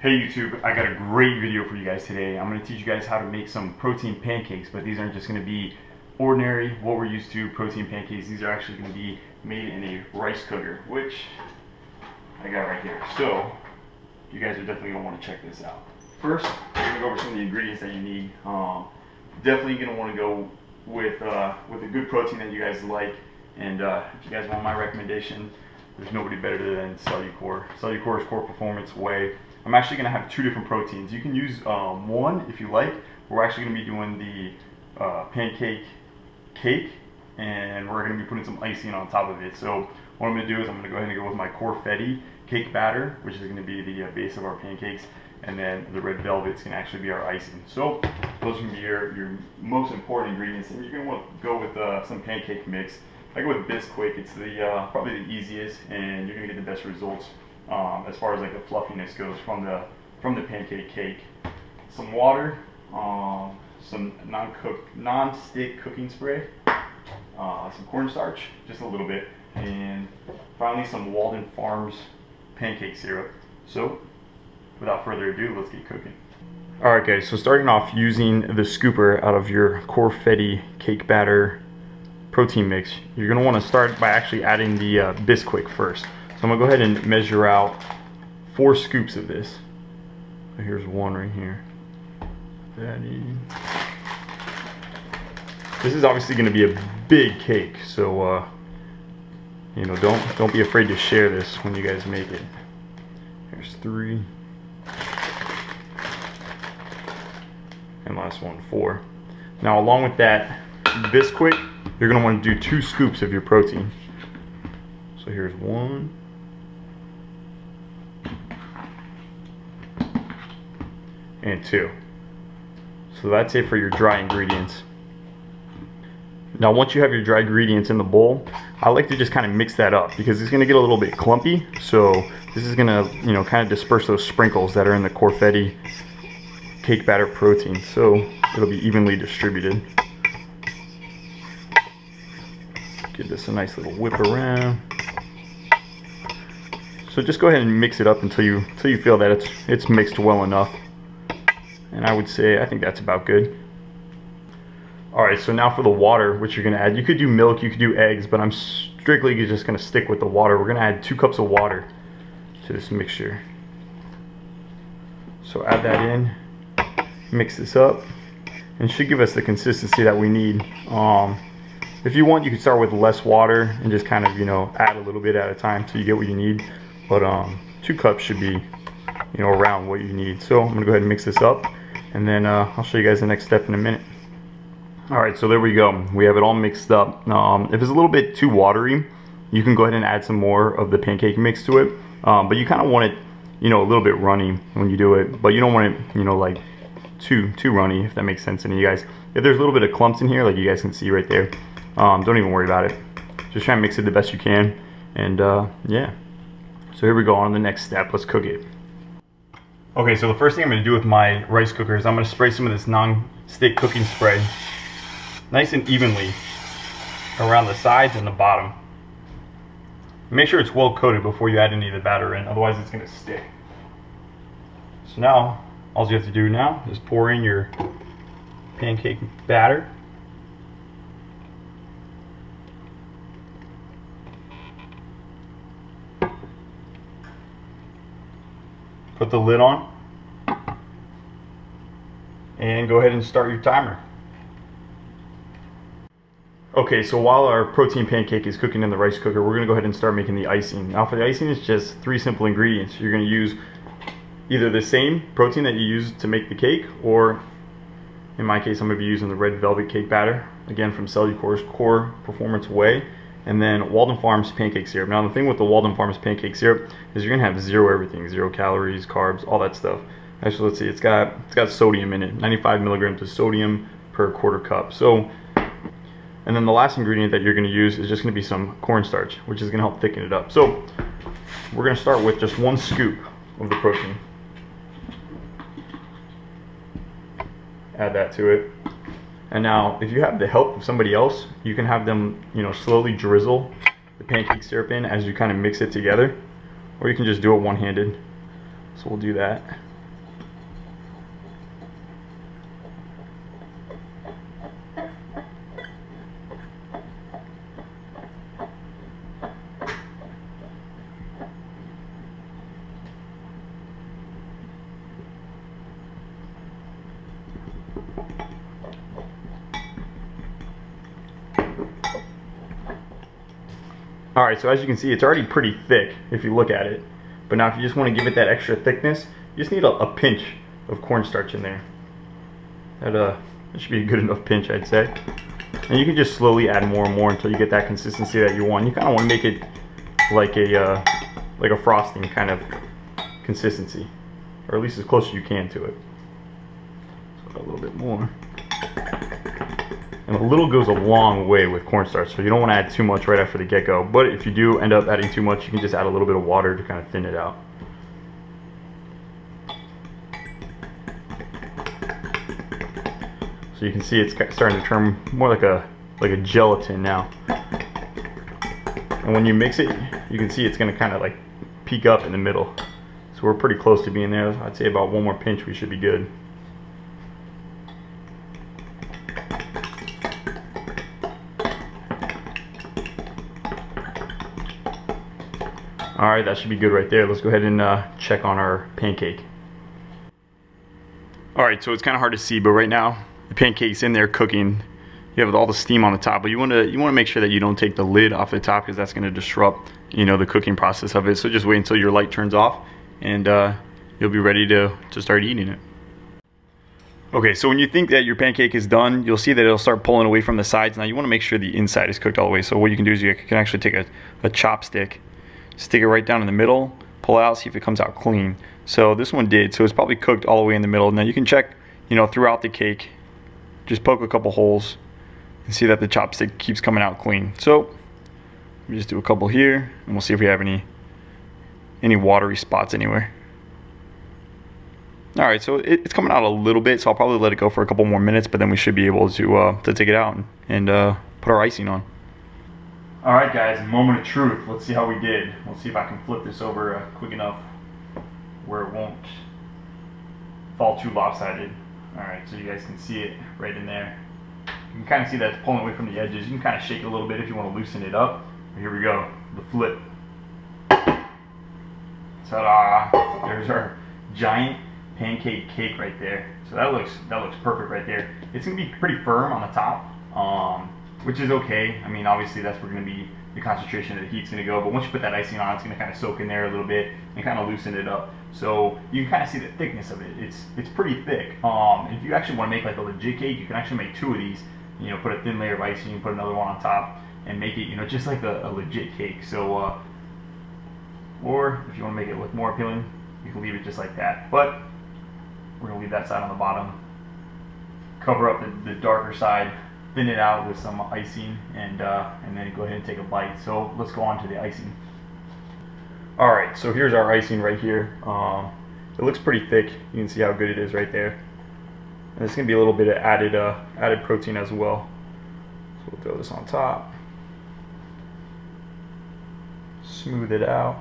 Hey YouTube, I got a great video for you guys today. I'm going to teach you guys how to make some protein pancakes, but these aren't just going to be ordinary, what we're used to, protein pancakes. These are actually going to be made in a rice cooker, which I got right here. So, you guys are definitely going to want to check this out. First, we're going to go over some of the ingredients that you need. Definitely going to want to go with a good protein that you guys like. And if you guys want my recommendation, there's nobody better than Cellucor. Cellucor's core performance whey. I'm actually going to have two different proteins. You can use one if you like. We're actually going to be doing the pancake cake, and we're going to be putting some icing on top of it. So what I'm going to do is I'm going to go ahead and go with my confetti cake batter, which is going to be the base of our pancakes, and then the red velvet's going to actually be our icing. So those are going to be your most important ingredients, and you're going to want to go with some pancake mix. I go with Bisquick. It's the probably the easiest, and you're gonna get the best results as far as like the fluffiness goes from the pancake cake. Some water, some non-stick cooking spray, some cornstarch, just a little bit, and finally some Walden Farms pancake syrup. So, without further ado, let's get cooking. Alright guys, so starting off using the scooper out of your confetti cake batter protein mix, you're going to want to start by actually adding the Bisquick first. So I'm going to go ahead and measure out 4 scoops of this. So here's one right here. This is obviously going to be a big cake, so you know, don't be afraid to share this when you guys make it. Here's 3, and last one 4. Now along with that Bisquick, you're going to want to do 2 scoops of your protein. So here's 1. And 2. So that's it for your dry ingredients. Now once you have your dry ingredients in the bowl, I like to just kind of mix that up because it's going to get a little bit clumpy. So this is going to, you know, kind of disperse those sprinkles that are in the confetti cake batter protein. So it'll be evenly distributed. Give this a nice little whip around. So just go ahead and mix it up until you feel that it's mixed well enough. And I think that's about good. Alright, so now for the water, which you're going to add. You could do milk, you could do eggs, but I'm strictly just going to stick with the water. We're going to add 2 cups of water to this mixture. So add that in, mix this up, and it should give us the consistency that we need. If you want, you can start with less water and just kind of, you know, add a little bit at a time till you get what you need. But 2 cups should be, you know, around what you need. So I'm gonna go ahead and mix this up, and then I'll show you guys the next step in a minute. All right, so there we go. We have it all mixed up. If it's a little bit too watery, you can go ahead and add some more of the pancake mix to it. But you kind of want it, you know, a little bit runny when you do it, but you don't want it, you know, like too runny, if that makes sense to you guys. If there's a little bit of clumps in here, like you guys can see right there, don't even worry about it. Just try and mix it the best you can, and yeah. So here we go on the next step. Let's cook it. Okay, so the first thing I'm going to do with my rice cooker is I'm going to spray some of this non-stick cooking spray nice and evenly around the sides and the bottom. Make sure it's well coated before you add any of the batter in, otherwise it's going to stick. So now, all you have to do now is pour in your pancake batter. Put the lid on and go ahead and start your timer. Okay, so while our protein pancake is cooking in the rice cooker, we're going to go ahead and start making the icing. Now for the icing, it's just 3 simple ingredients. You're going to use either the same protein that you use to make the cake, or in my case I'm going to be using the red velvet cake batter, again from Cellucor's core performance whey, and then Walden Farms pancake syrup. Now the thing with the Walden Farms pancake syrup is you're gonna have 0 everything, 0 calories, carbs, all that stuff. Actually, let's see, it's got sodium in it, 95 milligrams of sodium per 1/4 cup. So, and then the last ingredient that you're gonna use is just gonna be some cornstarch, which is gonna help thicken it up. So we're gonna start with just 1 scoop of the protein. Add that to it. And now, if you have the help of somebody else, you can have them, you know, slowly drizzle the pancake syrup in as you kind of mix it together, or you can just do it one-handed. So we'll do that. Alright, so as you can see, it's already pretty thick if you look at it. But now if you just want to give it that extra thickness, you just need a pinch of cornstarch in there. That should be a good enough pinch, I'd say. And you can just slowly add more and more until you get that consistency that you want. You kind of want to make it like a frosting kind of consistency, or at least as close as you can to it. So a little bit more. And a little goes a long way with cornstarch, so you don't want to add too much right after the get-go. But if you do end up adding too much, you can just add a little bit of water to kind of thin it out. So you can see it's starting to turn more like a gelatin now. And when you mix it, you can see it's going to kind of like peak up in the middle. So we're pretty close to being there. I'd say about one more pinch, we should be good. Alright, that should be good right there. Let's go ahead and check on our pancake. Alright, so it's kind of hard to see, but right now the pancake's in there cooking. You have all the steam on the top, but you want to make sure that you don't take the lid off the top, because that's going to disrupt, you know, the cooking process of it. So just wait until your light turns off, and you'll be ready to start eating it. Okay, so when you think that your pancake is done, you'll see that it'll start pulling away from the sides. Now you want to make sure the inside is cooked all the way. So what you can do is you can actually take a chopstick, stick it right down in the middle, pull it out, see if it comes out clean. So this one did, so it's probably cooked all the way in the middle. Now you can check, you know, throughout the cake, just poke a couple holes and see that the chopstick keeps coming out clean. So let me just do a couple here, and we'll see if we have any watery spots anywhere. Alright, so it's coming out a little bit, so I'll probably let it go for a couple more minutes, but then we should be able to take it out and put our icing on. Alright guys, moment of truth. Let's see how we did. We'll see if I can flip this over quick enough where it won't fall too lopsided. Alright, so you guys can see it right in there. You can kind of see that it's pulling away from the edges. You can kind of shake it a little bit if you want to loosen it up. Here we go, the flip. Ta-da! There's our giant pancake cake right there. So that looks perfect right there. It's gonna be pretty firm on the top, which is okay. I mean, obviously that's where gonna be the concentration of the heat's gonna go. But once you put that icing on, it's gonna kind of soak in there a little bit and kind of loosen it up. So you can kind of see the thickness of it. It's pretty thick. If you actually want to make like a legit cake, you can actually make two of these. You know, put a thin layer of icing, put another one on top, and make it, you know, just like a legit cake. So, or if you want to make it look more appealing, you can leave it just like that. But we're gonna leave that side on the bottom. Cover up the darker side, thin it out with some icing, and then go ahead and take a bite. So let's go on to the icing. All right, so here's our icing right here. It looks pretty thick. You can see how good it is right there. And it's gonna be a little bit of added protein as well. So we'll throw this on top. Smooth it out.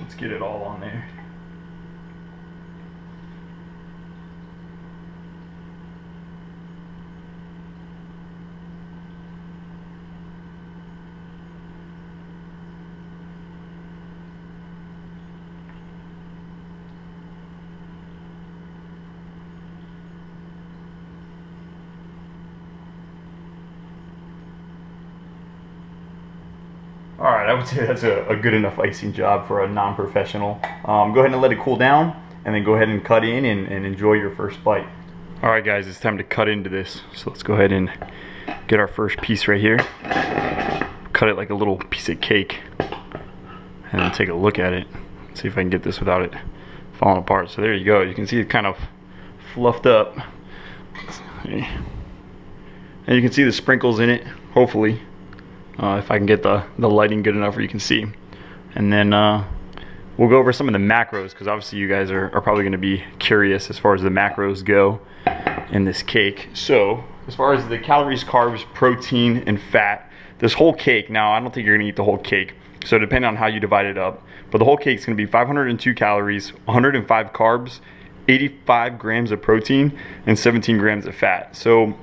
Let's get it all on there. Alright, I would say that's a good enough icing job for a non-professional. Go ahead and let it cool down, and then go ahead and cut in and enjoy your first bite. Alright guys, it's time to cut into this. So let's go ahead and get our first piece right here. Cut it like a little piece of cake. And then take a look at it. See if I can get this without it falling apart. So there you go. You can see it kind of fluffed up. And you can see the sprinkles in it, hopefully. If I can get the lighting good enough where you can see. And then we'll go over some of the macros, because obviously you guys are probably going to be curious as far as the macros go in this cake. So as far as the calories, carbs, protein, and fat, this whole cake, now I don't think you're going to eat the whole cake, so depending on how you divide it up, but the whole cake is going to be 502 calories, 105 carbs, 85 grams of protein, and 17 grams of fat. So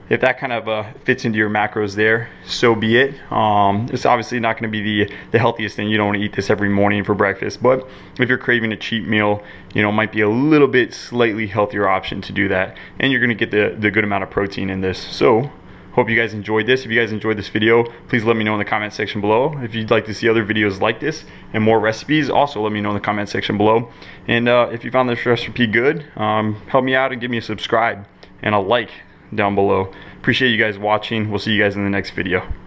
if that kind of fits into your macros there, so be it. It's obviously not going to be the healthiest thing. You don't want to eat this every morning for breakfast, but if you're craving a cheat meal, you know, it might be a little bit slightly healthier option to do that, and you're going to get the good amount of protein in this. So hope you guys enjoyed this. If you guys enjoyed this video, please let me know in the comment section below. If you'd like to see other videos like this and more recipes, also let me know in the comment section below. And if you found this recipe good, help me out and give me a subscribe and a like down below. Appreciate you guys watching. We'll see you guys in the next video.